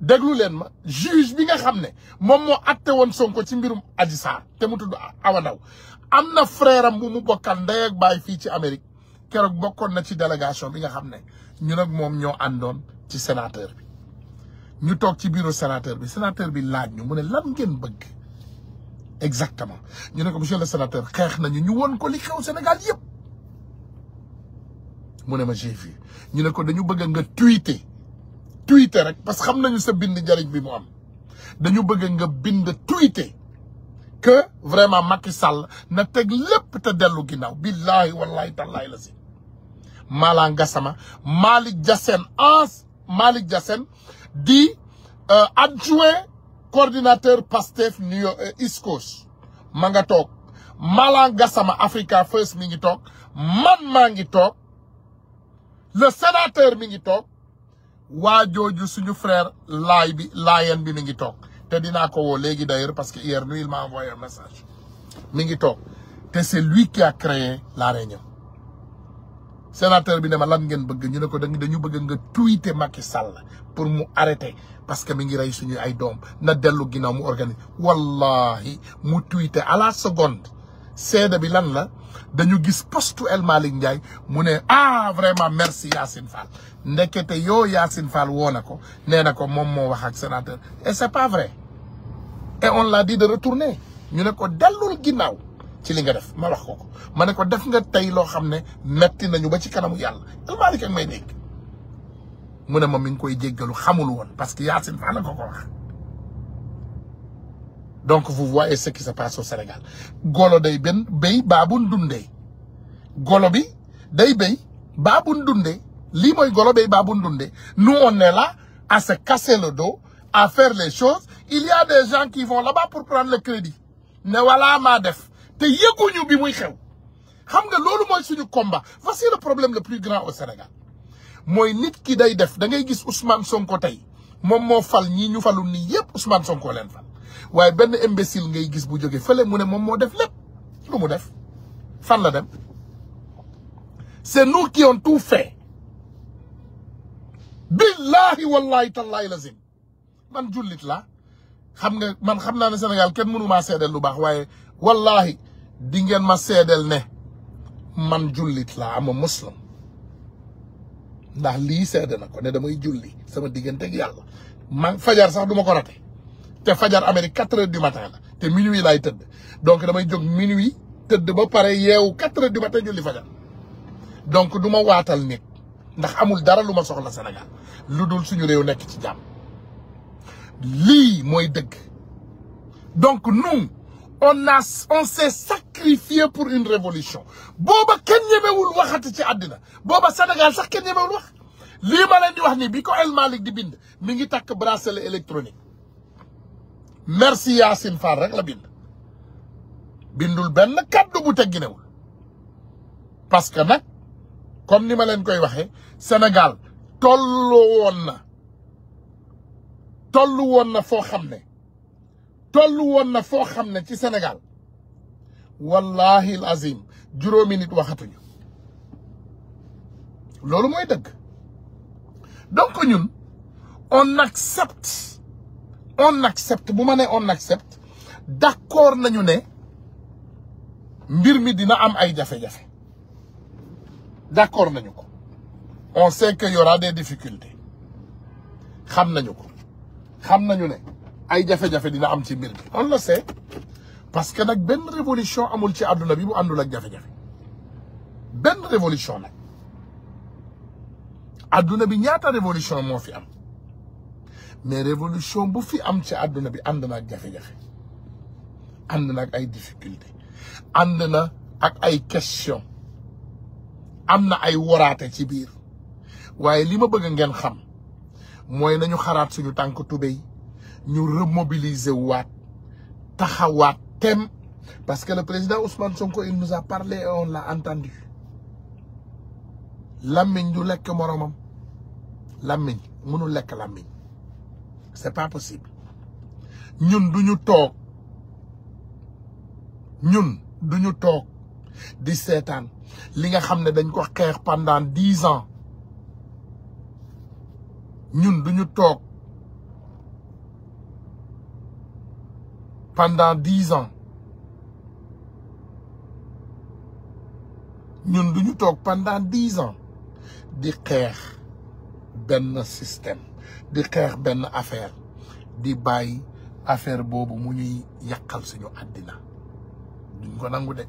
déglu leen ma juge bi nga xam ne moom moo atte woon Sonko ci mbirum Adji Sarr te mu tudd Awa Ndaw am na frère am bu mu bokkal ndey ak baay fii ci Amérique keroog bokkoon na ci délégation bi nga xam ne ñun ak moom ñoo àndoon ci sénateur bi ñu toog ci bureau sénateur bi laaj ñu mu ne lan ngeen bëgg exactement ñu ne ko monsieur le sénateur xeex nañu ñu won ko li xew Sénégal yëpp mu ne ma j'ai vu ñu ne ko dañu bëgg nga tweeter rek parce que xam nañu sa bind njariñ bi mu am dañu bëgg nga bind tweeter que vraiment Macky Sall na teg lépp te dellu ginnaaw billahi wallahi tallahi la si Mala Gassama Malick Diassène di adjoint coordinateur Pastef New York East Coast ma nga toog Mala Gassama Africa First mi ngi toog man maa ngi toog le sénateur mi ngi toog waa jooju suñu frère Layen bi mi ngi toog te dinaa ko woo léegi d'ailleurs parce que hier nuit il m'a envoyé un message mi ngi toog te c'est lui qui a créé la réunion sénateur bi ne ma lan ngeen bëgg ñu ne ko dañu bëgg nga tweeter Macky Sall pour mu arrêter parce que mi ngi rey suñu ay doom na dellu ginnaaw mu organise wallahi mu tweeter à la seconde seede bi lan la dañu gis postu El Malick Ndiaye mu ne vraiment merci Yacine Fall ndekete yoo Yacine Fall woo na ko nee na ko moom moo wax ak sénateur et c'est pas vrai et on l'a dit de retourner ñu ne ko dellul ginnaaw ci li nga def ma wax ko ma ne ko def nga tey loo xam ne metti nañu ba ci kanamu yàlla El Malick ak may dégg mu ne ma mi ngi koy jéggalu xamul woon parce que Yacine Fall la ko wax. Donc vous voyez ce qui se passe au Sénégal golo day béy baabun dundee golo bi day béy baabun dundee lii mooy golo béy baabun dundee nous on est là à se casser le dos à faire les choses il y a des gens qui vont là-bas pour prendre le crédit ne voilà maa def te yëguñu bi muy xew xam nga loolu mooy suñu combat voici le problème le plus grand au Sénégal mooy nit ki day def da ngay gis Ousmane Sonko tey moom moo fal ñii ñu falul nii yëpp Ousmane Sonko leen fal waaye benn imbécile ngay gis bu jóge fële mu ne moom moo def lépp lu mu def fan la dem c'est nous qui ont tout fait billahi wallahi tallahi lazim man jullit la xam nga man xam naa ne Sénégal kenn mënu maa seedeel lu baax waaye wallahi di ngeen ma seedeel ne man jullit la ama muslim ndax lii seede na ko ne damay julli sama diggante ak yàlla man fajar sax duma ko rate te fajar Amérique 4 heures du matin la te minuit laay tëdd donc damay jóg minuit tëdd ba pare yeewu 4 heures du matin julli fajar donc du ma waatal nit ndax amul dara lu ma soxla Sénégal lu dul suñu réew nekk ci jàmm lii mooy dëgg donc nous on s'est sacrifié pour une révolution booba kenn ñemewul waxati ci àddina booba Sénégal sax kenn ñemewul wax lii ma leen di wax ni bi ko El Malick di bind mi ngi takk bracelet électronique merci Yacine Fall rek la bindul benn kaddu bu tegginewul parce que nag comme ni ma leen koy waxee Sénégal tollu woon na foo xam ne ci Sénégal wallahi azim juróomi nit waxatuñu loolu mooy dëgg donc ñun on accepte bu ma ne on accepte d'accord nañu ne mbir mi dina am ay jafe-jafe d'accord nañu ko on sait que y aura des difficultés xam nañu ne ay jafe-jafe dina am ci mbir mi on le sait parce que nag benn révolution amul ci àdduna bi bu àndul ak jafe-jafe benn révolution nag àdduna bi ñaata révolution moo fi am mais révolution bu fi am ci àdduna bi ànd na ak jafe-jafe ànd na ak ay difficulté ànd na ak ay question am na ay waraate ci biir waaye li ma bëgg ngeen xam mooy nañu xaraat suñu tànk tubéy ñu remobiliser waat taxawaat tem parce que le président Ousmane Sonko il nous a parlé et on l'a entendu làmmiñ du lekk moromam làmmiñ mënul lekk làmmiñ c'est pas possible ñun duñu toog di seetaan li nga xam ne dañ ko xeex pendant 10 ans ñun duñu toog pendant 10 ans ñun duñu toog pendant 10 ans di xeex benn système di xeex benn affaire di bàyyi affaire boobu mu ñuy yàqal suñu àddina duñ ko nangu de.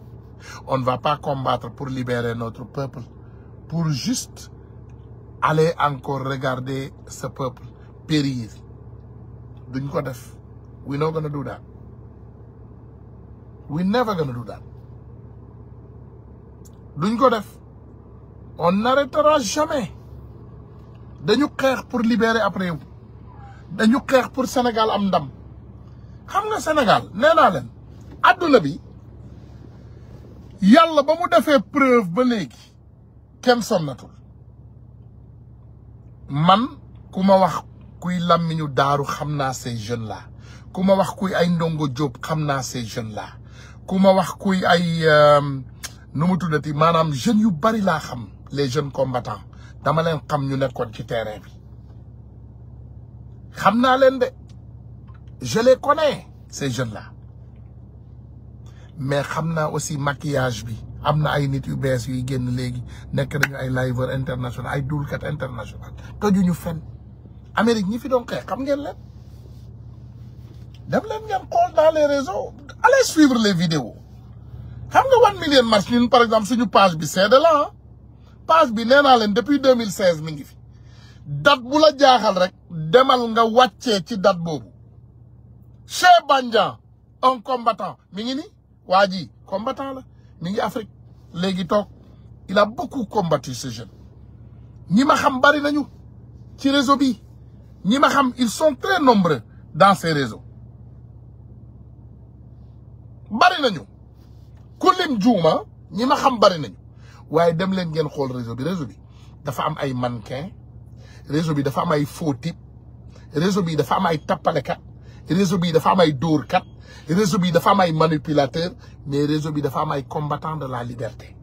On ne va pas combattre pour libérer notre peuple pour juste aller encore regarder ce peuple périr duñ ko def. We not gonna do that. We never gonna do that. Duñ ko def. On n'arrêtera jamais. Dañu xeex pour libérer après wu. Dañu xeex pour Sénégal am ndam. Xam nga Sénégal nee naa leen adduna bi yàlla ba mu defee preuve ba léegi kenn sonnatul. Man ku ma wax kuy làmmiñu daaru xam naa ces jeunes là. ku ma wax kuy ay Ndongo Diop xam naa ces jeunes là. ku ma wax kuy ay nu mu tuddati maanaam jeunes yu bari laa xam les jeunes combattants dama leen xam ñu nekkoon ci terrain bi xam naa leen de je les connais ces jeunes là mais xam naa aussi maquillage bi am na ay nit yu bees yuy génn léegi nekk nañu ay liveur international ay dulkat international tojuñu fenn Amérique ñi fi doon xeex xam ngeen leen dem leen ngeen xool dans les réseaux allez suivre les vidéos xam nga 1 million marche ñun par exemple suñu page bi c'est de là page bi nee naa leen depuis 2016 mi ngi fi date bu la jaaxal rek demal nga wàccee ci date boobu Cheikh Bandian un combattant mi ngi ni waa ji combattant la mi ngi Afrique léegi toog il a beaucoup combattu ce jeune ñi ma xam bari nañu ci réseau bi ñi ma xam ils sont très nombreux dans ces réseaux bari nañu ku lim juuma ñi ma xam bari nañu waaye dem leen ngeen xool réseau bi dafa am ay mannequin réseau bi dafa am ay faux type réseau bi dafa am ay tappalekat réseau bi dafa am ay dóorkat réseau bi dafa am ay manipulateur mais réseau bi dafa am ay combattants de la liberté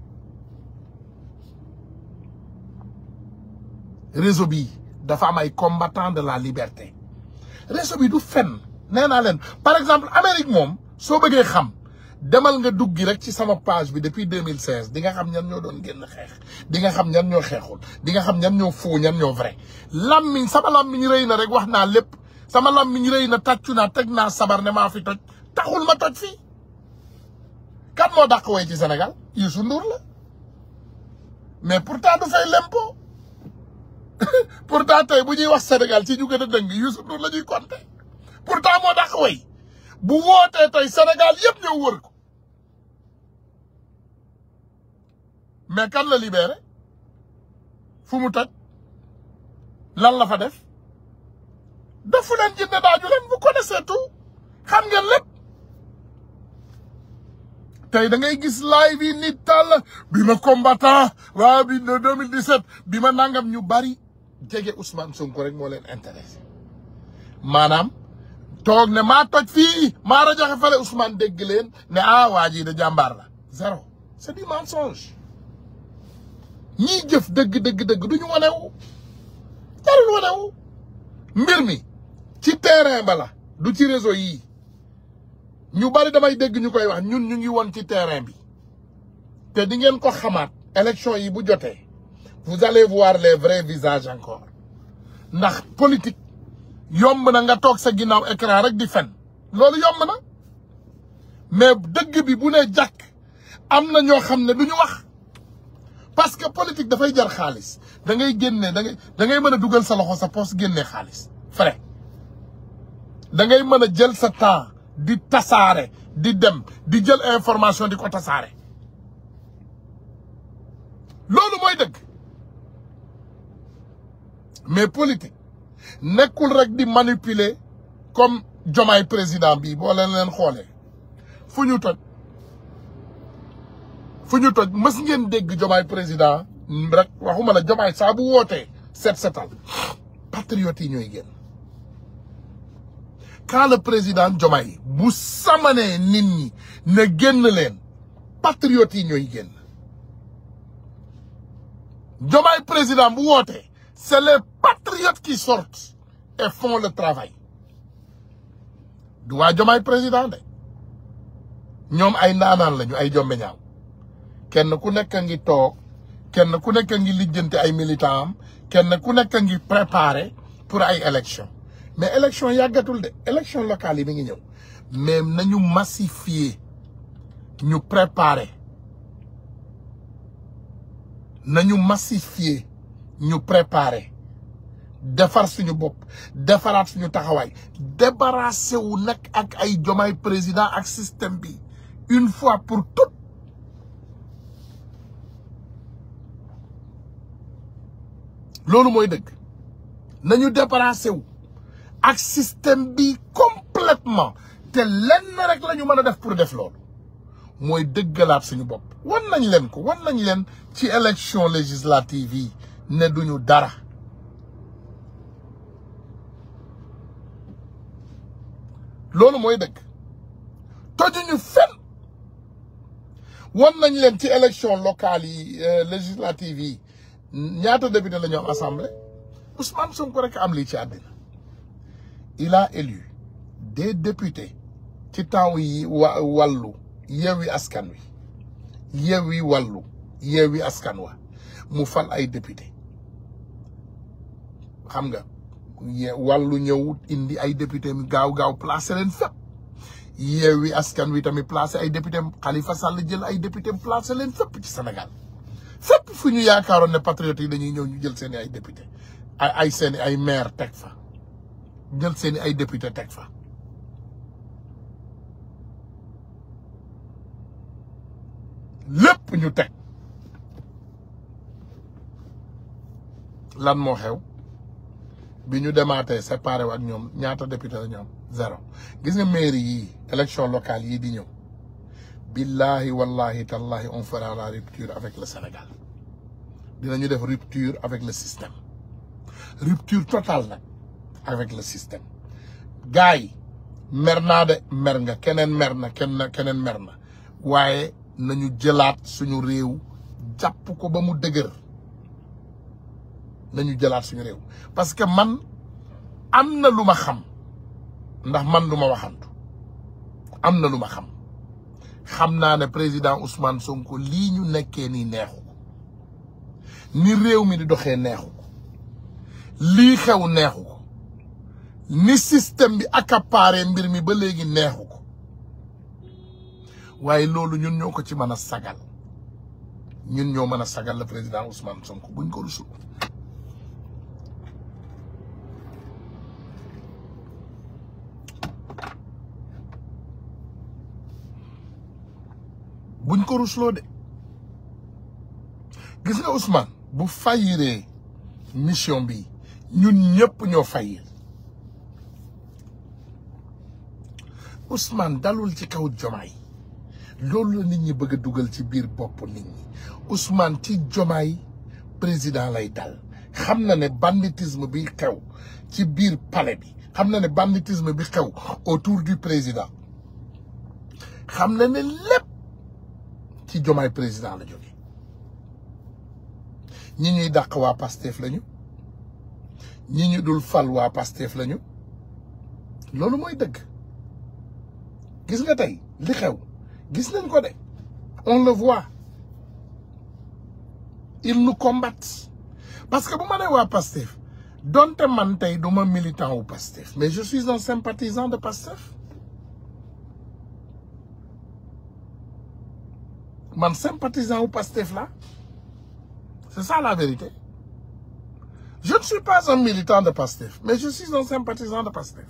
réseau bi dafa am ay combattants de la liberté réseau bi du fenn nee naa leen par exemple Amérique moom soo bëggee xam demal nga duggi rek ci sama page bi depuis 2016 di nga xam ñan ñoo doon génn xeex di nga xam ñan ñoo xeexul di nga xam ñan ñoo faux ñan ñoo vrai lammiñ sama lammiñ rëy na rek wax naa lépp sama lammiñ rëy na tàccu naa teg naa sabar ne maa fi toj taxul ma toj fii kan moo dàq way ci Sénégal Youssou Ndour la mais pourtant du fay l'impôt pourtant tey bu ñuy wax Sénégal ci ñu gën a dëng Youssou Ndour la ñuy compter pourtant moo dàq way bu wootee tey Sénégal yëpp ñëw wër ko mais kan la libéré fu mu toj lan la fa def defu leen jënd daaju leen vous connaissez tout xam ngeen lépp tey da ngay gis live yi nit tàll bi ma combattant waa bi 2017 bi ma nangam ñu bari jege Ousmane Sonko rek moo leen intéressé maanaam toog ne maa toj fii maa rajaxe fale Ousmane dégg leen ne waa ji de jàmbaar la zéro c'est du mensonge ñiy jëf dëgg duñu wanewu jarul wanewu mbir mi ci terrain ba la du ci réseau yii ñu bari damay dégg ñu koy wax ñun ñu ngi woon ci terrain bi te di ngeen ko xamaat élection yi bu jotee vous allez voir les vrais visages encore ndax politique yomb na nga toog sa ginnaaw écran rek di fen loolu yomb na mais dëgg bi bu ne jàkk am na ñoo xam ne du ñu wax parce que politique dafay jar xaalis da ngay génne da ngay mën a dugal sa loxo sa poche génne xaalis frais da ngay mën a jël sa temps di tasaare di dem di jël information di ko tasaare loolu mooy dëgg mais politique nekkul rek di manipuler comme Diomaye président bi boo leen xoolee fu ñu toj mës ngeen dégg Diomaye président rek waxuma la Diomaye saa bu wootee setal patriotes yi ñooy génn quand le président Diomaye bu samanee nit ñi ne génn leen patriotes yi ñooy génn Diomaye président bu wootee c'est les patriotes qui sortent et font le travail du waa Diomaye président de ñoom ay ndaanaan lañu ay jombe ñaaw kenn ku nekk ngi toog kenn ku nekk ngi lijjanti ay militant am kenn ku nekk ngi préparé pour ay élection mais élection yàggatul de élection locale yi mi ngi ñëw mais nañu massifier ñu préparer nañu massifier ñu préparer defar suñu bopp defaraat suñu taxawaay débarrassé wu nag ak ay Diomaye président ak système bi une fois pour toutes loolu mooy dëgg nañu débarrassé wu ak système bi complètement te lenn rek la ñu mën a def pour def loolu mooy dëggalaat suñu bopp wan nañ leen ko wan nañ leen ci élection législative yi ne duñu dara loolu mooy dëgg tojuñu fenn wan nañ leen ci élection locale yi législative yi ñaata député la ñu am assemblée Ousmane Sonko rek am lii ci àddina il a élu des députés ci temps yi wàllu Yewwi Askan Wi Yewwi wàllu Yewwi Askan Wa mu fal ay député xam nga wàllu ñëw indi ay député mi gaaw placé leen fépp Yewwi Askan Wi tamit placé ay député Khalifa Sall jël ay député placé leen fépp ci Sénégal fépp fu ñu yaakaaroon ne patriotes yi dañuy ñëw ñu jël seeni ay député ay seeni ay maire teg fa jël seeni ay député teg fa lépp ñu teg lan moo xew bi ñu demaatee séparé ak ñoom ñaata député la ñu am 0 gis nga mairie yii élection locale yii di ñëw billahi wallahi tallahi on fera la rupture avec le Sénégal dinañu def rupture avec le système rupture totale nag avec le système gars yi mer naa de mer nga keneen mer na keneen mer na waaye nañu jëlaat suñu réew jàpp ko ba mu dëgër nañu jëlaat suñu réew parce que man am na lu ma xam ndax man lu ma waxantu am na lu ma xam naa ne président Ousmane Sonko lii ñu nekkee nii neexu ko ni réew mi di doxee neexu ko lii xew neexu ko ni système bi accaparé mbir mi ba léegi neexu ko waaye loolu ñun ñoo ko ci mën a sagal ñun ñoo mën a sagal le président Ousmane Sonko buñ ko rusul buñ ko rusloo de gis nga Ousmane bu fayiree mission bi ñun ñëpp ñoo fayir Ousmane dalul ci kaw Diomaye loolu la nit ñi bëgg a dugal ci biir bopp nit ñi Ousmane ci Diomaye président lay dal xam na ne banditisme bi xew ci biir palais bi xam na ne banditisme bi xew autour du président xam na ne lépp ci Diomaye président la jóge ñi ñuy dàq waa Pastef lañu ñi ñu dul fal waa Pastef lañu loolu mooy dëgg gis nga tey li xew gis nañ ko de on le voit ils nous combattent parce que bu ma nee waa Pastef donte man tey du ma militant wu Pastef mais je suis un sympathisant de Pastef man sympathisant wu Pastef là c'est ça la vérité je ne suis pas un militant de Pastef mais je suis un sympathisant de Pastef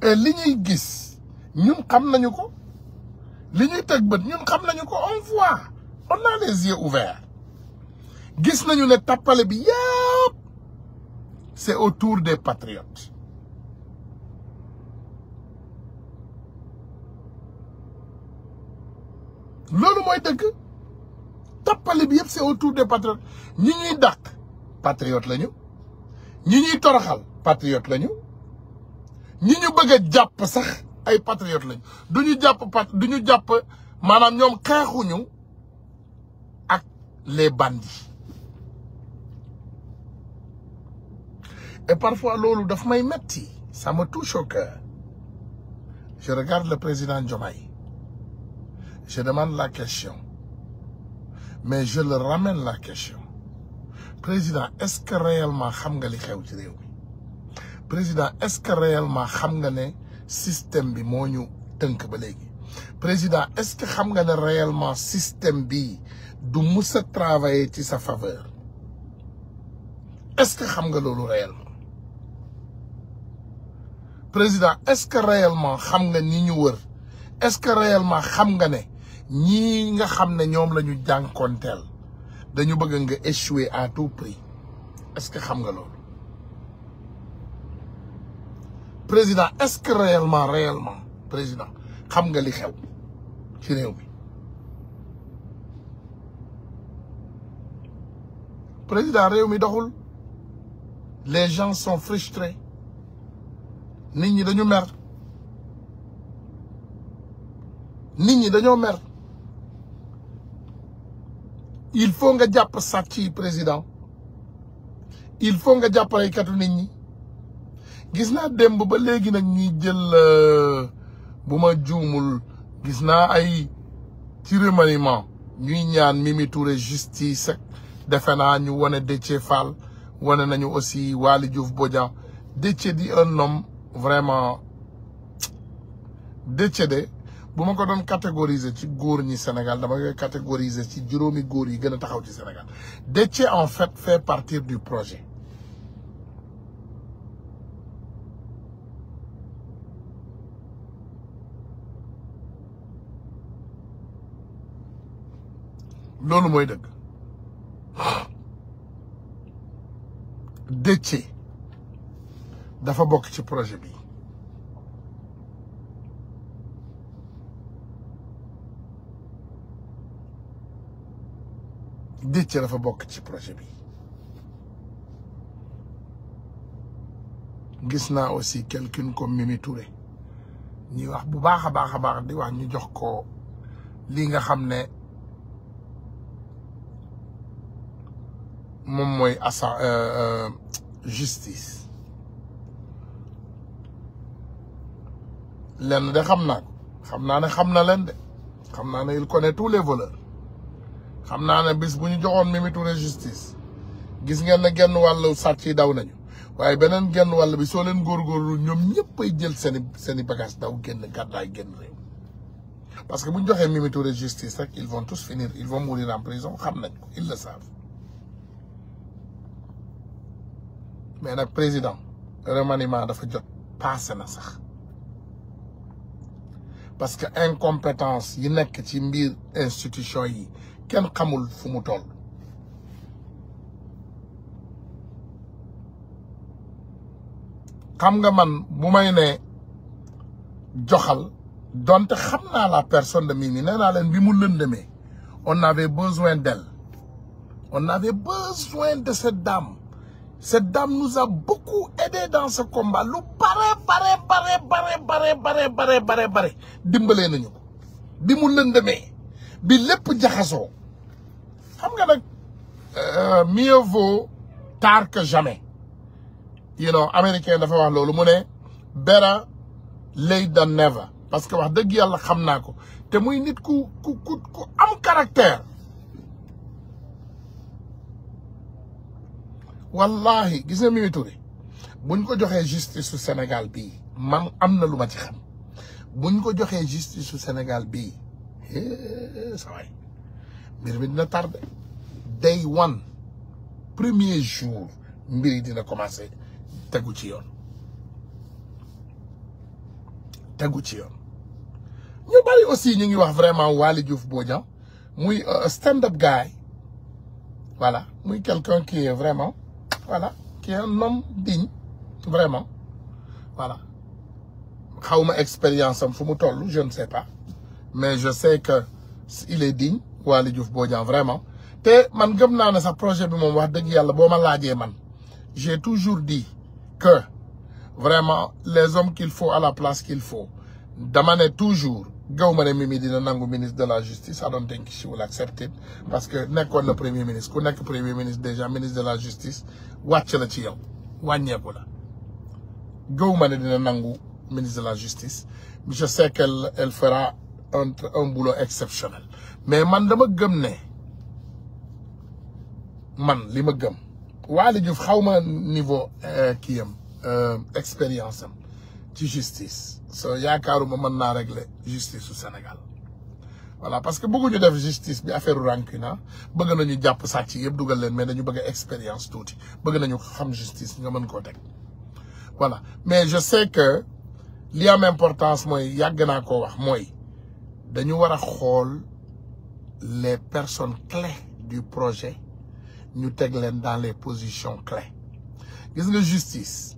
et li ñuy gis ñun xam nañu ko li ñuy teg bët ñun xam nañu ko on voit on a les yeux ouverts gis nañu ne tappale bi yëpp c'est autour des patriotes loolu mooy dëgg tappale bi yëpp c'est autour des patriotes ñi ñuy dàq patriote lañu ñi ñuy toroxal patriote lañu ñi ñu bëgg a jàpp sax ay patriote lañu duñu jàpp maanaam ñoom xeexuñu ak les bandits et parfois loolu daf may metti ça me touche au cœur je regarde le président Diomaye, je demande la question, mais je le ramène la question. Président, est-ce que réellement xam nga li xew ci réew mi? Président, est-ce que réellement xam nga ne système bi moo ñu tënk ba léegi? Président, est-ce que xam nga ne réellement système bi du mus a travailler ci sa faveur? Est-ce que xam nga loolu réellement? Président, est-ce que réellement xam nga ni ñu wër? Est-ce que réellement xam nga ne ñii nga xam ne ñoom la ñu jànkoonteel dañu bëgg nga échouer à tout prix? Est-ce que xam nga loolu? Président, est-ce que réellement président xam nga li xew ci réew mi? Président, réew mi doxul. Les gens sont frustrés. Nit ñi dañu mer. Nit ñi dañoo mer. Il faut nga jàpp sàcc yi président. Il faut nga jàpp reykatu nit ñi. Gis naa démb ba léegi nag ñuy jël bu ma juumul gis naa ay ci remaniement ñuy ñaan Mimi Touré justice ak defe naa ñu wane Déthié Fall wane nañu aussi Waly Diouf Bodian. Déthié di un homme vraiment Déthié de bu ma ko doon catégoriser ci góor ñi Sénégal dama koy catégoriser ci juróomi góor yi gën a taxaw ci Sénégal. Déthié en fait partie du projet. loolu mooy dëgg. Déthié dafa bokk ci projet bi. Déthié dafa bokk ci projet bi. Gis naa aussi quelqu'un comme Mimi Touré ñuy wax bu baax a baax di wax ñu jox ko li nga xam ne moom mooy justice. lenn de xam naa ko xam naa ne xam na leen de xam naa ne il connaît tous les voleurs. xam naa ne bis bu ñu joxoon Mimi Touré justice gis ngeen ne genn wàllu sàcc yi daw nañu waaye beneen genn wàll bi soo leen góorgóorlu ñoom ñëpp ay jël seeni bagage daw génn gàddaay génn réew. parce que bu ñu joxee Mimi Touré justice rek ils vont tous finir ils vont mourir en prison xam nañ ko ils le savent. mais nag président remaniement dafa jot passé na sax parce que incompétence yi nekk ci mbir institution yi kenn xamul fu mu toll. xam nga man bu may ne joxal donte xam naa la personne de Mimi nee naa leen bi mu lëndëmee on avait besoin d'elle, on avait besoin de cette dame. Cette dame nous a beaucoup aidé dans ce combat. Lu bare dimbalee nañu ko bi mu lëndëmee bi lépp jaxasoo. xam nga nag mieux vaut tard que jamais. américain dafa wax loolu mu ne better late than never. parce que wax dëgg yàlla xam naa ko te muy nit ku am caractère. wallahi gis nga Mimi Touré buñ ko joxee justice su Sénégal bii man am na lu ma ci xam buñ ko joxee justice su Sénégal bii sa waay mbir mi dina tardé day one premier jour mbir yi dina commencé tegu ci yoon ñu bari aussi ñu ngi wax vraiment Waly Diouf Bodian muy stand-up guy voilà muy quelqu'un qui est vraiment voilà qui est un homme digne vraiment voilà xawma expérience am fu mu toll je ne sais pas mais je sais que il est digne Waly Diouf Bodian vraiment te man gëm naa ne sax projet bi moom wax dëgg yàlla boo ma laajee man j'ai toujours dit que vraiment les hommes qu'il faut à la place qu'il faut dama ne toujours gaw ma ne Mimi dina nangu ministre de la justice I don't think she will accept it parce que nekkoon na premier ministre ku nekk premier ministre déjà ministre de la justice wàcc la ci yow wàññeeku la gaw ma ne dina nangu ministre de la justice je sais qu'elle fera un boulot exceptionnel mais man dama gëm ne man li ma gëm Waly Diouf xawma niveau kii am expérience am ci justice so yaakaaruma mën naa régler justice au Sénégal voilà parce que bëgguñu def justice bi affaire rancune bëgg nañu jàpp sàcc yëpp dugal leen mais dañu bëgg expérience tuuti bëgg nañu xam justice nga mën koo teg voilà mais je sais que li am importance mooy yàgg naa koo wax mooy dañu war a xool les personnes clés du projet ñu teg leen dans les positions clés gis nga justice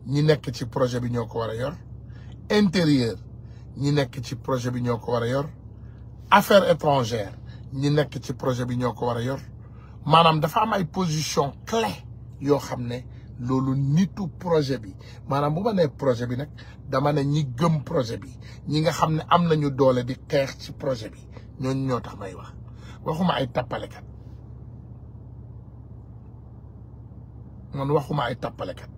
ñi nekk ci projet bi ñoo ko war a yor intérieur ñi nekk ci projet bi ñoo ko war a yor affaires étrangères ñi nekk ci projet bi ñoo ko war a yor maanaam dafa am ay position clés yoo xam ne loolu nitu projet bi maanaam bu ma nee projet bi nag dama ne ñi gëm projet bi ñi nga xam ne am nañu doole di xeex ci projet bi ñooñu ñoo tax may wax waxuma ay tappalekat man waxuma ay tappalekat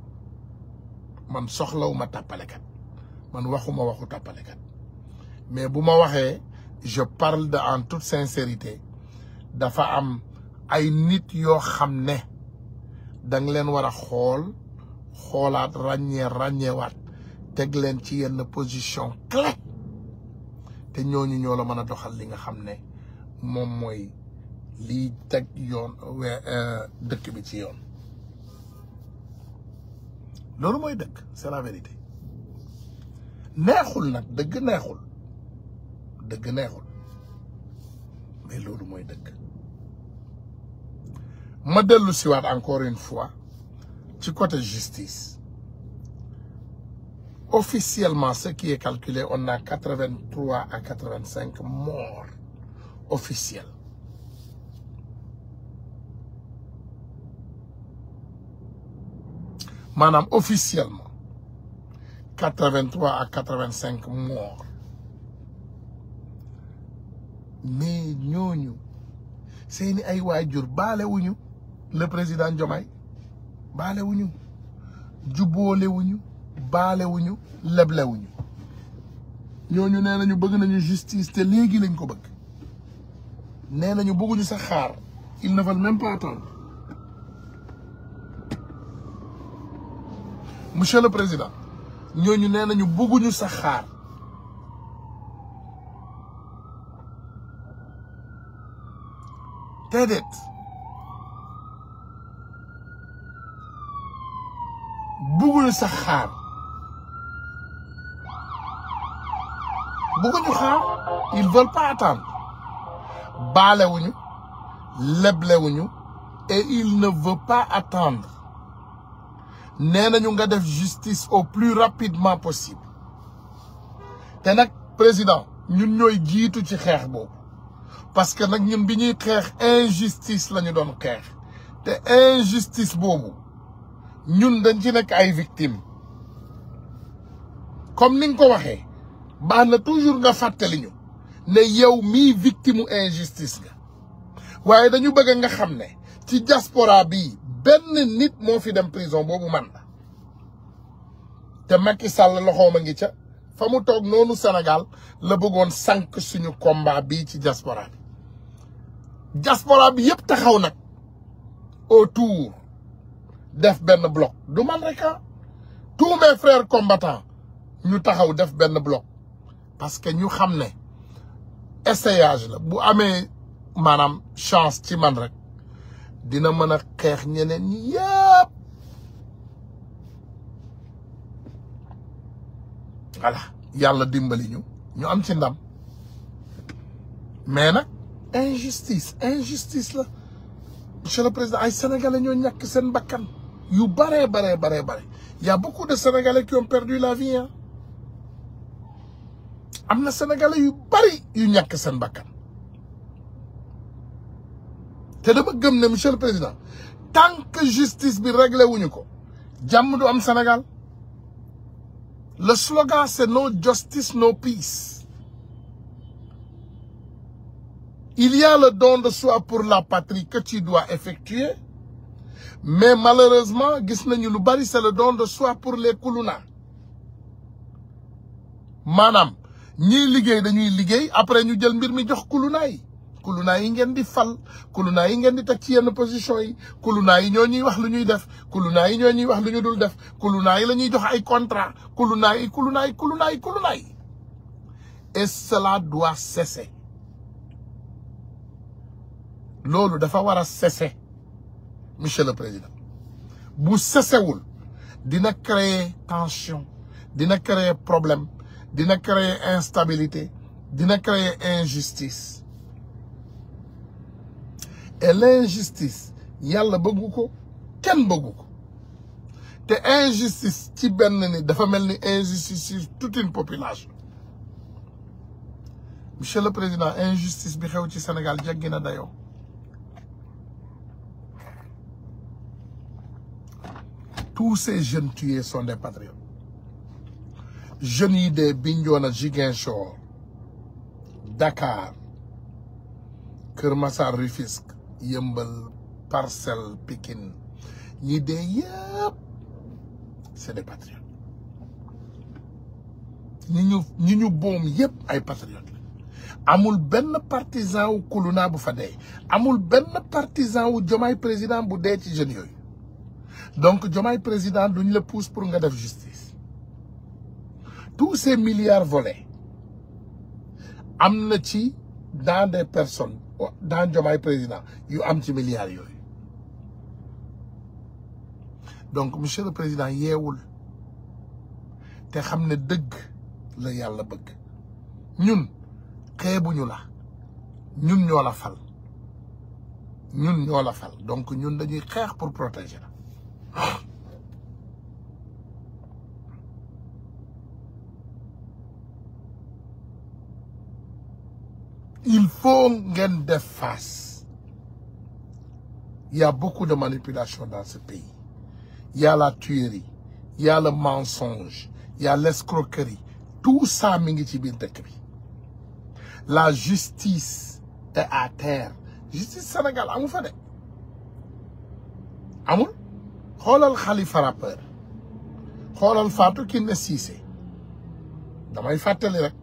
man soxlawuma tappalekat man waxuma waxu tappalekat mais bu ma waxee je parle de en toute sincérité dafa am ay nit yoo xam ne danga leen war a xoolaat ràññeewaat teg leen ci yenn position clé te ñooñu ñoo la mën a doxal li nga xam ne moom mooy liy teg yoon dëkk bi ci yoon loolu mooy dëgg c'est la vérité neexul nag dëgg neexul mais loolu mooy dëgg ma dellu siwaat encore une fois ci côté justice officiellement ce qui est calculé on a 83 à 85 morts officiels maanaam officiellement 83 à 85 morts mais ñooñu seeni ay waajur baalewuñu le président Diomaye baalewuñu jubboolewuñu baalewuñu leblewuñu ñooñu nee nañu bëgg nañu justice te léegi lañ ko bëgg nee nañu bëgguñu sax xaar ils ne veulent même pas attendre monsieur le président ñooñu nee nañu bëgguñu sax xaar déedéet bëgguñu sax xaar bëgguñu xaar ils veulent pas attendre baalewuñu leblewuñu et il ne veut pas attendre nee nañu nga def justice au plus rapidement possible te nag président ñun ñooy jiitu ci xeex boobu parce que nag ñun bi ñuy xeex injustice la ñu doon xeex te injustice boobu ñun dañ ci nekk ay victimes comme ni nga ko waxee baax na toujours nga fàttali ñu ne yow mii victime injustice nga waaye dañu bëgg nga xam ne ci diaspora bii benn nit moo fi dem prison boobu man la te Macky Sall loxoom a ngi ca fa mu toog noonu Sénégal la bëggoon sànq suñu combat bii ci diaspora bi yëpp taxaw nag autour def benn bloc du man rek tous mes frères combattants ñu taxaw def benn bloc parce que ñu xam ne essayage la bu amee maanaam chance ci man rek dina mën a xeex ñeneen ñi yëpp voilà yàlla dimbali ñu am ci ndam mais nag injustice la monsieur le président ay sénégalais ñoo ñàkk seen bakkan yu bare y a beaucoup de sénégalais qui ont perdu la vie am na sénégalais yu bari yu ñàkk seen bakkan te dama gëm ne monsieur le président tant que justice bi réglé wuñu ko jàmm du am Sénégal le slogan c'est no justice no peace. Il y a le don de soi pour la patrie que tu dois effectuer mais malheureusement gis nañu lu bari c'est le don de soi pour les koulouna maanaam ñiy liggéey dañuy liggéey après ñu jël mbir mi jox kulunaa yi ngeen di fal kulunaa yi ngeen di teg ci yenn position yi kulunaa yi ñoo ñuy wax lu ñuy def kulunaa yi ñoo ñuy wax lu ñu dul def kulunaa yi la ñuy jox ay contrat kulunaa yi et cela doit cesser loolu dafa war a cesser monsieur le président bu cessewul dina créer tension dina créer problème dina créer instabilité dina créer injustice et l'injustice yàlla bëggu ko kenn bëggu ko te injustice ci benn ni dafa mel ni injustice sur toute une population monsieur le président injustice bi xew ci Sénégal jéggi na dayoo tous ces jeunes tués sont des patriotes jeunes yi de Bignona Ziguinchor Dakar Keur Massar Rufisque Yeumbeul Parcelles Pikine ñi dee yëpp c'est des patriotes ñi ñu boom yëpp ay patriotes la amul benn partisan wu kuluna bu fa dee amul benn partisan wu Diomaye président bu dee ci jeunes yooyu donc Diomaye président duñ la pousse pour nga def justice tous ces milliards volés am na ci dans des personnes dans Diomaye président yu am ci milliards yooyu donc monsieur le président yeewul te xam ne dëgg la yàlla bëgg ñun xeebuñu la ñun ñoo la fal donc ñun dañuy xeex pour protéger la il faut ngeen def face. Il y a beaucoup de manipulation dans ce pays. Il y a la tuerie, il y a le mensonge, il y a l'escroquerie. Tout ça mi ngi ci biir dëkk bi. La justice est à terre. Justice Sénégal amul fa de. Amul. Xoolal Khalifa rappeur. Xoolal Fatou Kiné Cissé. damay fàttali rek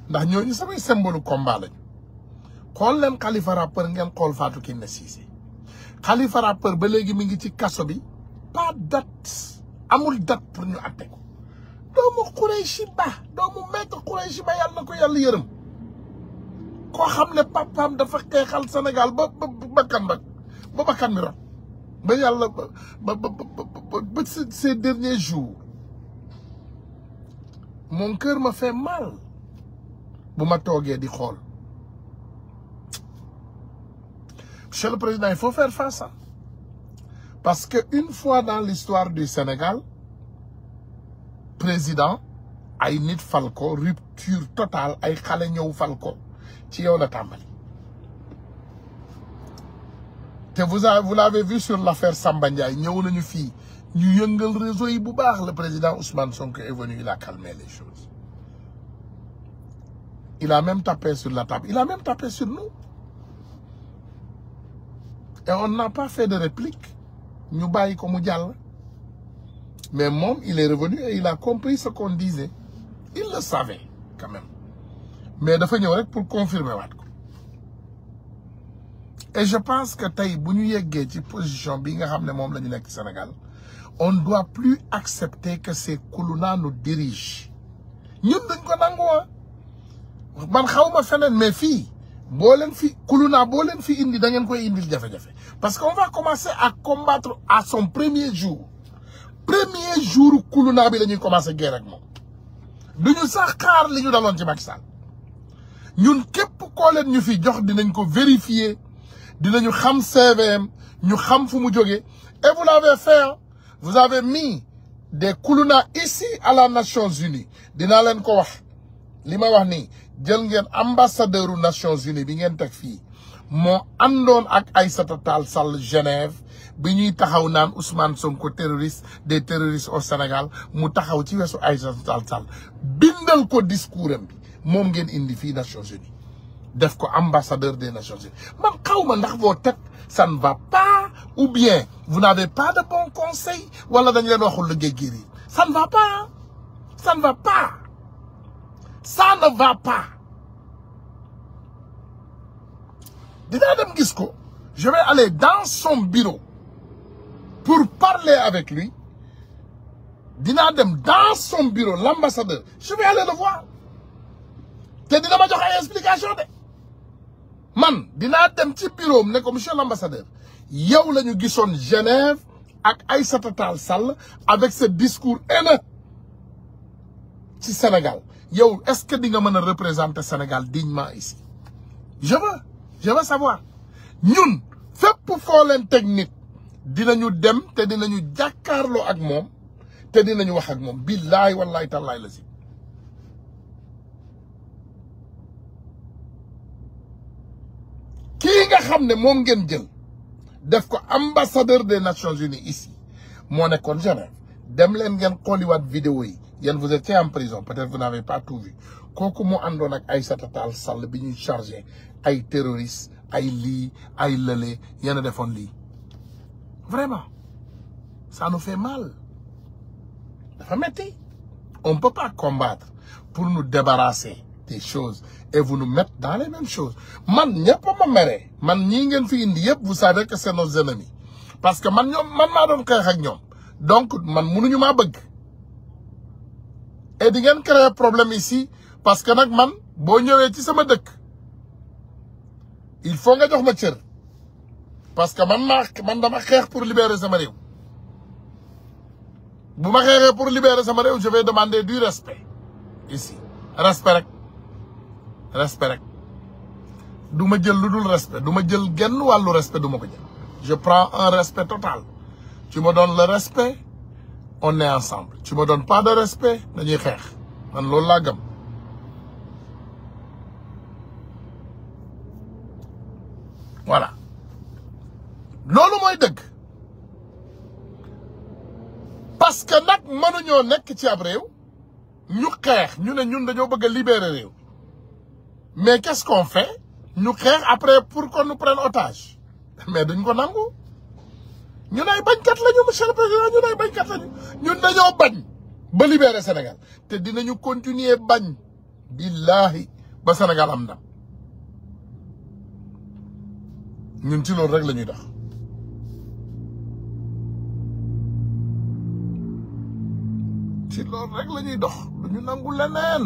ndax ñooñu samay symbole combat lañu. xool leen Khalifa rappeur ngeen xool Fatou Kiné Cissé. Khalifa rappeur ba léegi mi ngi ci kaso bi. pas date amul date pour ñu atte ko. doomu Khoureychi Ba doomu maître Khoureychi Ba yàlla na ko yàlla yërëm. koo xam ne papaam dafa xeexal Sénégal ba bakkan mi rot. ba yàlla ba ces derniers jours mon cœur me fait mal bu ma toogee di xool. Monsieur le Président, il faut faire face à. Parce que une fois dans l'histoire du Sénégal, président ay nit fal ko rupture totale ay xale ñëw fal ko ci yow la tàmbali. te vous l'avez vu sur l'affaire Samba Ndiaye ñëw nañu fii ñu yëngal réseau yi bu baax. Le président Ousmane Sonko est venu, il a calmé les choses. Il a même tapé sur la table, il a même tapé sur nous. Et on n'a pas fait de réplique. Ñu bàyyi ko mu jàll. Mais moom, il est revenu et il a compris ce qu'on disait. Il le savait quand même. Mais dafa ñëw rek pour confirmer waat ko. Et je pense que tey bu ñu yeggee ci position bi nga xam ne moom la ñu nekk Sénégal, on ne doit plus accepter que ces kuluna nous dirigent. ñun dañ ko nangu man xawma feneen mais fii boo leen fi kuluna boo leen fi indi da ngeen koy indil jafe-jafe. Parce qu'on va commencer à combattre à son premier jour. Premier jour kuluna bi la ñuy commencer guerre ak moom. duñu sax xaar li ñu daloon ci Macky Sall. ñun képp koo leen ñu fi jox dinañ ko vérifier dinañu xam CVM ñu xam fu mu jógee. Et vous l'avez fait, hein? Vous avez mis des kuluna ici à la Nations Unies. dinaa leen ko wax li ma wax nii jël ngeen ambassadeur aux Nations Unies bi ngeen teg fii moo àndoon ak Aïssata Tall Sall Genève bi ñuy taxaw naan Ousmane Sonko terroriste des terroristes au Sénégal mu taxaw ci wesu Aïssata Tall Sall bindal ko discours am bi moom ngeen indi fii Nations Unies def ko ambassadeur des Nations Unies. man xawma ndax vos têtes ça ne va pas ou bien vous n'avez pas de bons conseils wala dañ leen waxul liggéey gi ça ne va pas. Ça ne va pas. ça ne va pas. Dinaa dem gis ko, je vais aller dans son bureau pour parler avec lui. Dinaa dem dans son bureau, l'ambassadeur, je vais aller le voir. Te dina ma jox ay explication de. Man dinaa dem ci bureau ne ko monsieur l'ambassadeur, yow la ñu gisoon Genève ak Aïssata Tall Sall avec ce discours haineux ci Sénégal. Yow est-ce que di nga mën a représenter Sénégal dignement ici? Je veux savoir. Ñun fépp foo leen teg nit dinañu dem te dinañu jàkkaarloo ak moom te dinañu wax ak moom billahi wallahi tallahi la si. Kii nga xam ne moom ngeen jël def ko ambassadeur des Nations Unies ici moo nekkoon Genève. Dem leen ngeen xooliwaat vidéo yi. Yéen vous étiez en prison, peut-être vous n'avez pas tout vu. Kooku moo àndoon ak Aïssata Tall Sall bi ñuy chargé ay terroristes ay lii ay lële yéen a defoon lii. Vraiment ça nous fait mal. Dafa metti. On ne peut pas combattre pour nous débarrasser des choses et vous nous mettre dans les mêmes choses. Man ñëpp ma mere man ñii ngeen fi indi yëpp vous savez que c'est nos ennemis parce que man maa doon xeex ak ñoom donc man mënuñu maa bëgg. Et di ngeen créer problème ici parce que nag man boo ñëwee ci sama dëkk il faut nga jox ma cër parce que man dama xeex pour libérer sama réew. Bu ma xeexee pour libérer sama réew je vais demander du respect ici. Respect rek du ma jël lu dul respect du ma jël genn wàllu respect du ma ko jël. Je prends un respect total. Tu me donnes le respect, on est ensemble. Tu me donnes pas de respect, dañuy xeex man loolu laa gëm. Voilà loolu mooy dëgg parce que nag mënuñoo nekk ci ab réew ñu xeex ñu ne ñun dañoo bëgg a libérer réew mais qu'est-ce qu'on fait ñu xeex après pour qu'on nous prenne otage mais duñ ko nangu. Ñun ay bañkat lañu monsieur le président ñun ay bañkat lañu ñun dañoo bañ ba libérer Sénégal te dinañu continuer bañ billahi ba Sénégal am ndam ñun ci loolu rek la ñuy dox. ci loolu rek la ñuy dox duñu nangu leneen.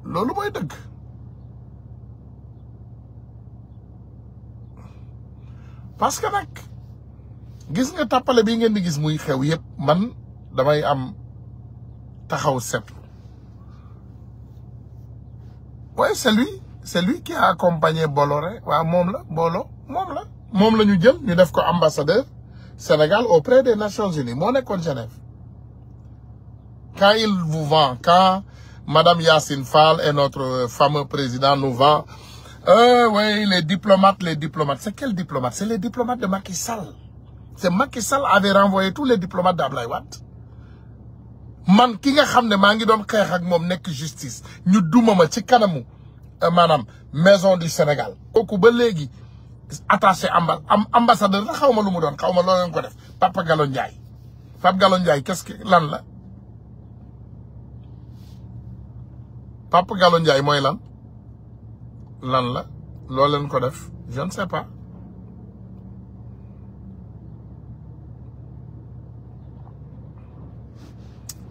Loolu mooy dëgg. Parce que nag gis nga tàppale bi ngeen di gis muy xew yëpp man damay am taxaw seetlu. Ouais, c'est lui qui a accompagné Bolloré. Ouais, moom la ñu jël ñu def ko ambassadeur Sénégal auprès des Nations Unies moo nekkoon Genève. Quand il vous vend, quand Madame Yacine Fall et notre fameux président nous vend, oui, les diplomates. C'est quel diplomate? C'est les diplomates de Macky Sall. C'est Macky Sall avait renvoyé tous les diplomates d'Ablaye Wade. Man ki nga xam ne maa ngi doon xeex ak moom nekk justice ñu duma ma ci kanamu maanaam maison du Sénégal. kooku ba léegi attaché ambassadeur la xaw ma lu mu doon xaw ma loo leen ko def Papa Gallo Ndiaye. Papa Gallo Ndiaye qu'est-ce que lan la? Papa Gallo Ndiaye mooy lan la loo leen ko def je ne sais pas.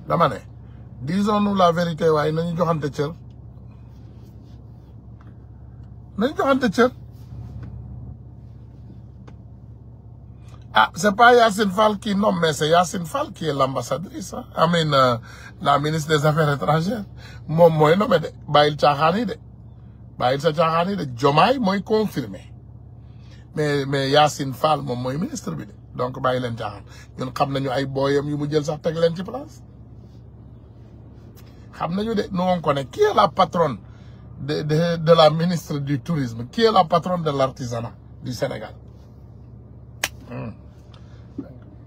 dama ne disons-nous la vérité waaye nañu joxante cër ah c'est pas Yacine Fall qui nomme mais c'est Yacine Fall qui est l'ambassadrice la ministre des Affaires étrangères moom mooy nommé de bàyyil caaxaan sa caaxaan yi de Diomaye mooy confirmé mais Yacine Fall moom mooy ministre bi de donc bàyyi leen caaxaan ñun xam nañu ay booyam yu mu jël sax teg leen ci place. xam nañu de nous on connaît qui est la patronne de la ministre du tourisme qui est la patronne de l'artisanat du Sénégal.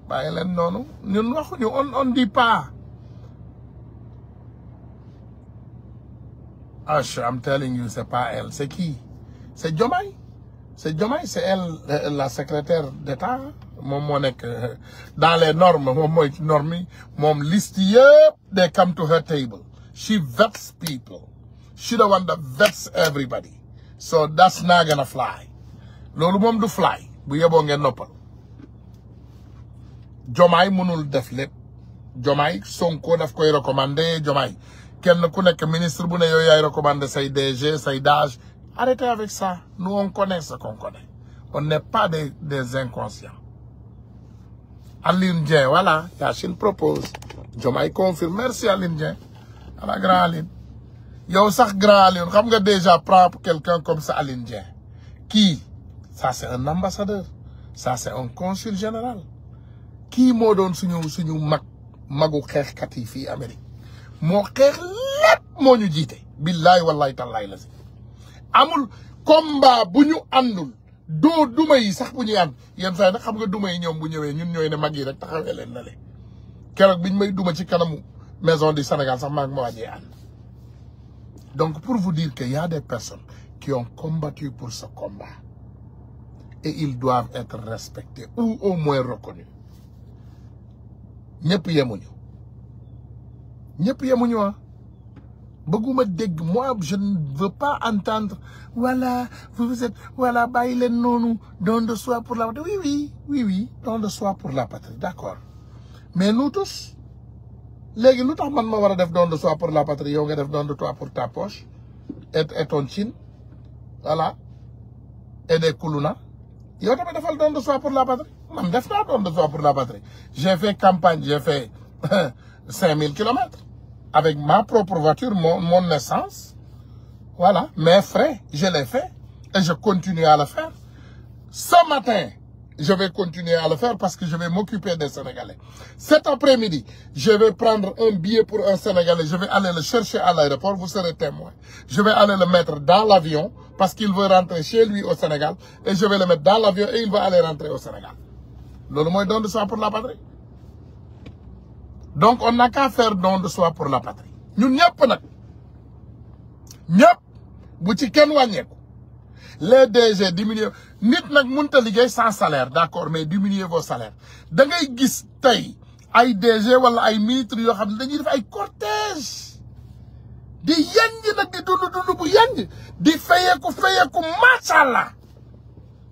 bàyyi leen noonu ñun waxuñu on dit pas. I'm telling you c'est pas elle c'est qui? C'est Diomaye c'est elle la secrétaire d'État moom moo nekk dans les normes moom mooy ci normes yi moom liste yëpp they come to her table she vets people she the one that vets everybody so that's not gonna fly loolu moom du fly bu yeboo ngeen noppal Jomaay mënul def lépp Jomaay Sonko daf koy recommander Jomaay kenn ku nekk ministre bu ne yooyu yaay recommander say DG say DAGE arrêtez avec ça nous on connaît ce qu'on connaît on n'est pas des inconscients Aline Dieng voilà Yacine propose Jomaay confirme merci Aline Dieng ala grand Aline yow sax grand Aline xam nga déjà prendre quelqu'un comme ça Aline Dieng kii ça c'est un ambassadeur ça c'est un consul général kii moo doon suñu magu xeexkat yi fii Amérique moo xeex lépp moo ñu jiite billahi wallahi tallahi la si amul combat bu ñu àndul doo duma yi sax bu ñuy ànd yenn saa yi nag xam nga duma yi ñoom bu ñëwee ñun ñooy ne mag yi rek taxawee leen na le keroog biñ may duma ci kanamu maison du Sénégal sax maa ngi ma wàññee ànd donc pour vous dire que y a des personnes qui ont combattu pour ce combat et ils doivent être respectés ou au moins reconnus ñëpp yemuñu ah bëgguma dégg moi je ne veux pas entendre voilà vous êtes voilà bàyyi leen noonu don de soi pour la patrie oui don de soi pour la patrie d'accord mais nous tous léegi lu tax man ma war a def don de soi pour la patrie yow nga def don de toi pour ta poche et ton chin voilà et des kuluna yow tamit defal don de soi pour la patrie man def naa don de soi pour la patrie j'ai fait campagne j'ai fait 5000 kilomètres avec ma propre voiture mon essence voilà mes frais je l'ai fait et je continue à le faire ce matin je vais continuer à le faire parce que je vais m'occuper des Sénégalais cet après-midi je vais prendre un billet pour un Sénégalais je vais aller le chercher à l'aéroport vous serez témoin je vais aller le mettre dans l'avion parce qu'il veut rentrer chez lui au Sénégal et je vais le mettre dans l'avion et il va aller rentrer au Sénégal loolu mooy don de soi pour la patrie donc on n'a qu'à faire don de soi pour la patrie ñun ñëpp nag ñëpp bu ci kenn wàññeeku les DG diminuer nit nag mënut a liggéey sans salaire d'accord mais diminuer vos salaires da ngay gis tey ay DG wala ay ministres yoo xam ne dañuy def ay cortège di yanj nag di dund bu yanj di fayeeku macha allah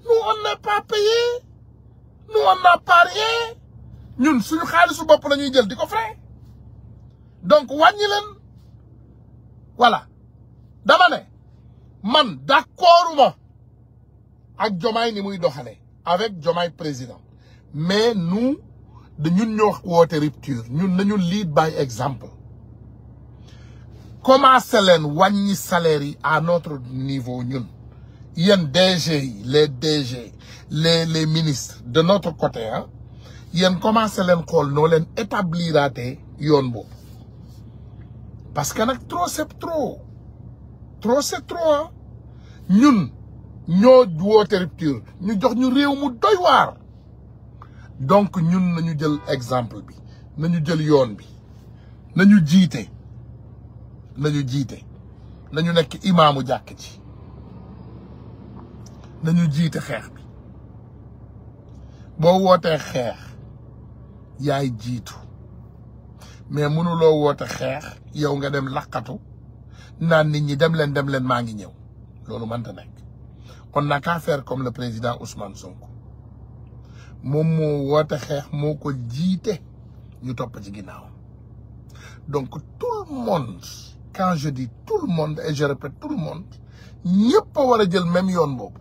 nous on n'est pas payé nous on n'a pas rien ñun suñu xaalisu bopp la ñuy jël di ko frais donc wàññi leen voilà dama ne man d'accorduma ak Diomaye ni muy doxale avec Diomaye président mais ñun ñoo woote rupture ñun nañu lead by exemple commencé leen wàññi salaire yi à notre niveau ñun yéen DG yi les DG les ministres de notre côté ah yéen commencé leen xool noo leen établiraate yoon boobu parce que nag trop c'est trop c'est trop ñun ñoo woote rupture ñu jox ñu réew mu doy waar donc ñun nañu jël exemple bi nañu jël yoon bi nañu jiite nañu nekk imaamu jàkk ci nañu jiite xeex bi boo wootee xeex yaay jiitu mais mënuloo woote xeex yow nga dem laqatu naan nit ñi dem leen maa ngi ñëw loolu mënta nekk on n'a qu'à faire comme le président Ousmane Sonko moom moo woote xeex moo ko jiite ñu topp ci ginnaawam donc tout le monde quand je dis tout le monde et je répète tout le monde ñëpp a war a jël même yoon boobu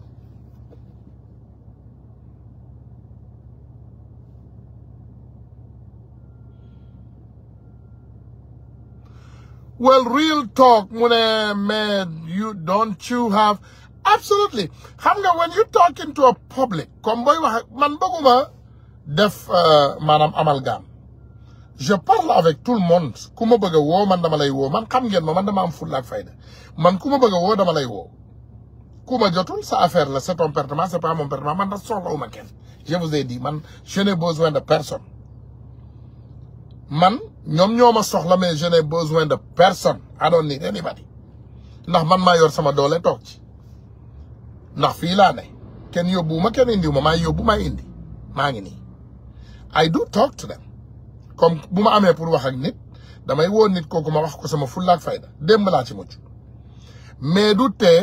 well real talk mu ne mais you have absolutely xam nga when you talking to a public comme booy wax man bëgguma def maanaam amalgame je parle avec tout le monde ku ma bëgg a woo man dama lay woo man xam ngeen ma man dama am fulla ak fayda man ku ma bëgg a woo dama lay woo ku ma jotul sa affaire la c'est ton pertement c'est pas mon pertement man da soxlawuma kenn je vous ai dit man je n'ai besoin de personne man ñoom ñoo ma soxla mais je n'ai besoin de personne I don't need anybody ndax man maa yor sama doole toog ci ndax fii laa ne kenn yóbbuwuma kenn indiwuma maa yóbbu maa indi maa ngi nii I do talk to them comme bu ma amee pour wax ak nit damay woo nit kooku ma wax ko sama fulla ak fayda démb laa ci mucc mais du tee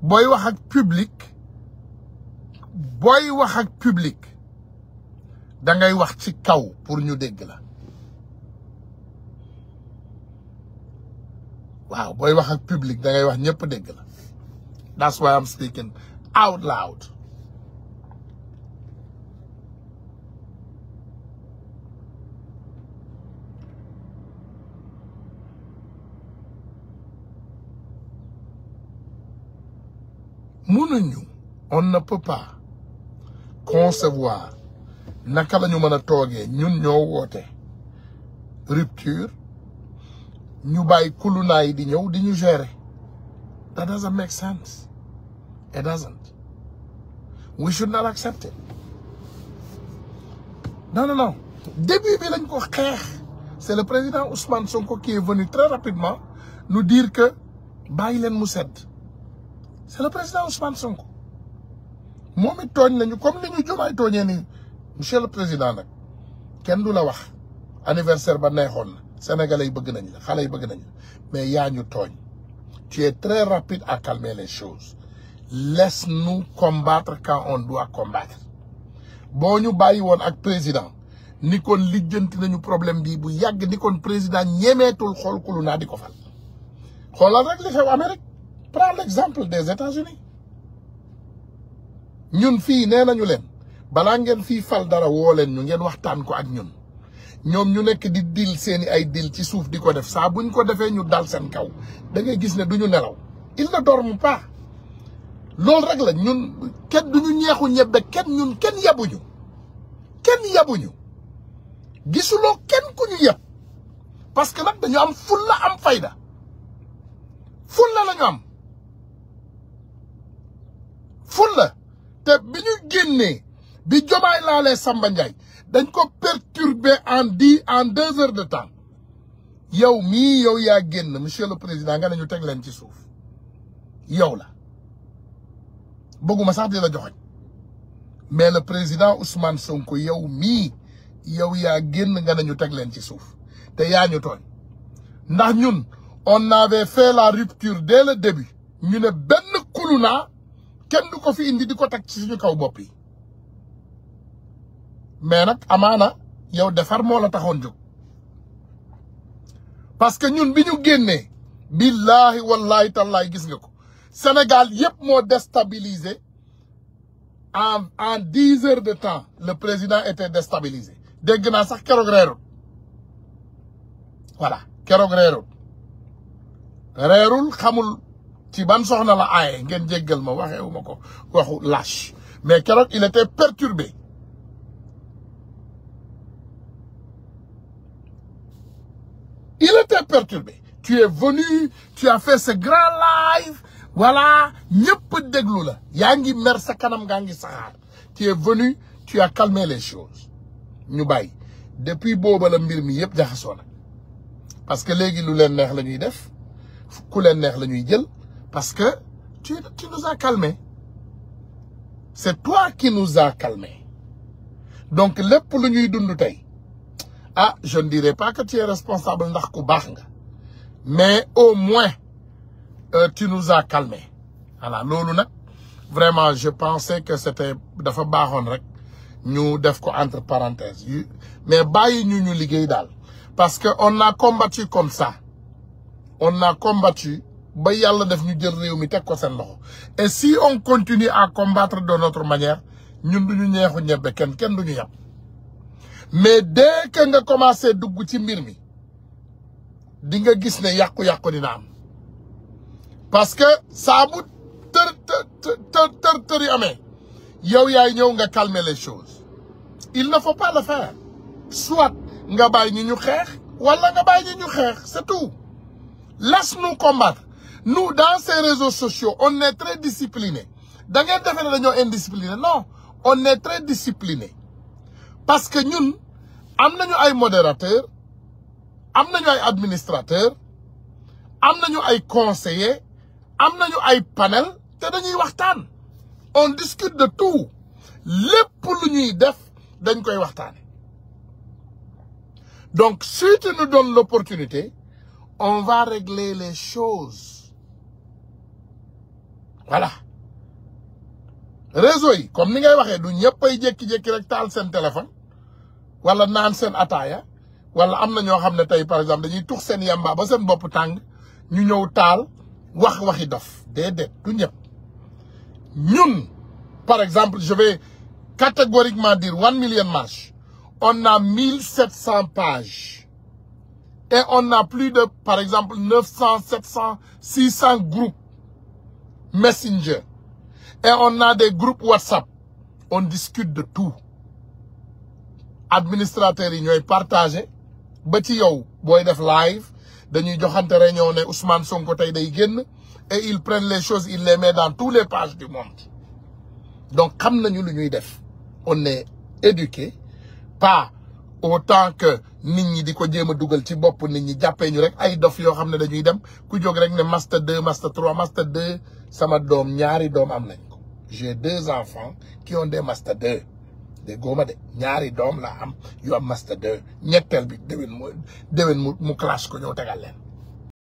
booy wax ak public da ngay wax ci kaw pour ñu dégg la waaw booy wax ak public da ngay wax ñëpp dégg la that's why I'm speaking out loud mënuñu on ne peut pas concevoir naka la ñu mën a toogee ñun ñoo woote rupture ñu bàyyi kulunaa yi di ñëw di ñu gérer that doesn't make sense it doesn't we should not accept it non début bi lañ ko xeex c'est le président Ousmane Sonko qui est venu très rapidement nous dire que bàyyi leen mu sedd c'est le président Ousmane Sonko moom it tooñ nañu comme ni ñu Diomaye tooñee ni monsieur le président nag kenn du la wax anniversaire ba neexoon na sénégalais yi bëgg nañ la xale yi bëgg nañ la mais yaa ñu tooñ tu es très rapide à calmer les choses laisse-nous combattre quand on doit combattre boo ñu bàyyi woon ak président ni kon lijjanti nañu problème bi bu yàgg ni kon président ñemeetul xool kulu naa di ko fal xoolal rek li xew Amérique prends l'exemple des États-Unis ñun fii nee nañu leen balaa ngeen fii fal dara woo leen ñu ngeen waxtaan ko ak ñun ñoom ñu nekk di dil seeni ay dil ci suuf di ko def saa buñ ko defee ñu dal seen kaw da ngay gis ne duñu nelaw ils ne dorment pas loolu rek la ñun kenn duñu ñeexu ñebbe kenn yabuñu gisuloo kenn ku ñu yeb parce que nag dañu am fulla am fayda fulla la ñu am fulla te bi ñu génnee bi Diomaye laalee Samba Ndiaye dañ ko perturber en 2 heures de temps yow mii yow yaa génn monsieur le président nga ne ñu teg leen ci suuf yow la bëgguma sax di la joxoñ mais le président Ousmane Sonko yow mii yow yaa génn nga ne ñu teg leen ci suuf te yaa ñu tooñ ndax ñun on avait fait la rupture dès le début ñu ne benn kuluna kenn du ko fi indi di ko teg ci suñu kaw bopp yi mais nag amaana yow defar moo la taxoon jóg parce que ñun bi ñu génnee billahi wallahi tallahi gis nga ko Sénégal yépp moo déstabilisé en 10 heures de temps le président était déstabilisé dégg naa sax keroog reerul voilà keroog reerul xamul ci ban soxna la aaye ngeen jéggal ma waxeewuma ko waxu lâche mais keroog il était perturbé tu es venu tu as fait ce grand live voilà ñëpp déglu la yaa ngi mer sa kanam ngaa ngi saxaar tu es venu tu as calmé les choses ñu bàyyi depuis booba la mbir mi yëpp jaxasoo na parce que léegi lu leen neex la ñuy def ku leen neex la ñuy jël parce que tu nous as calmé c'est toi qui nous as calmé donc lépp lu ñuy dund tey ah je ne dirais pas que tu es responsable ndax ku baax nga mais au moins tu nous as calmé voilà loolu nag vraiment je pensais que c'était dafa baaxoon rek ñu def ko entre parenthèses mais bàyyi ñu liggéey daal parce que on a combattu comme ça on a combattu ba yàlla def ñu jël réew mi teg ko seen loxo et si on continue à combattre de notre manière ñun duñu ñeexu ñebbe kenn duñu yàpp mais dès que nga commencé dugg ci mbir mi di nga gis ne yàqu-yàqu dina am parce que saa bu tër yi amee yow yaay ñëw nga calmer les choses il ne faut pas le faire soit nga bàyyi ñu xeex wala nga bàyyi ñu xeex c'est tout laisse-nous combattre nous dans ces réseaux sociaux on est très disciplinés da ngeen defee ne dañoo indiscipliné non on est très discipliné parce que ñun am nañu ay modérateurs am nañu ay administrateurs am nañu ay conseillers am nañu ay panel te dañuy waxtaan on discute de tout lépp lu ñuy def dañ koy waxtaane. Donc si tu nous donnes l'opportunité, on va régler les choses. Voilà. Réseau yi comme ni ngay waxee du ñëpp ay jékki-jékki rek taal seen téléphone wala naan seen ataaya wala am na ñoo xam ne tey par exemple dañuy tux seen yamba ba seen bopp tàng ñu ñëw taal waxi dof déedéet du ñëpp. Ñun par exemple je vais catégoriquement dire 1 million marche, on a 1700 pages et on a plus de par exemple 900 700 600 groupes Messenger. Et on a des groupes WhatsApp. On discute de tout. Administrateurs yi ñooy partagé ba ci yow booy def live dañuy joxante réunion ne Ousmane Sonko tey day génn et ils prennent les choses ils les mettent dans toutes les pages du monde. Donc xam nañu lu ñuy def. On est éduqué, pas autant que nit ñi di ko jéem a dugal ci bopp nit ñi jàppee ñu rek ay dof yoo xam ne dañuy dem ku jóg rek ne master 2 master 3 master 2 sama doom ñaari doom am nañ ko. J'ai 2 enfants qui ont des master 2 de góoma de ñaari doom la am yu am master 2 ñetteel bi déwén mu clash ko ñëw tegal leen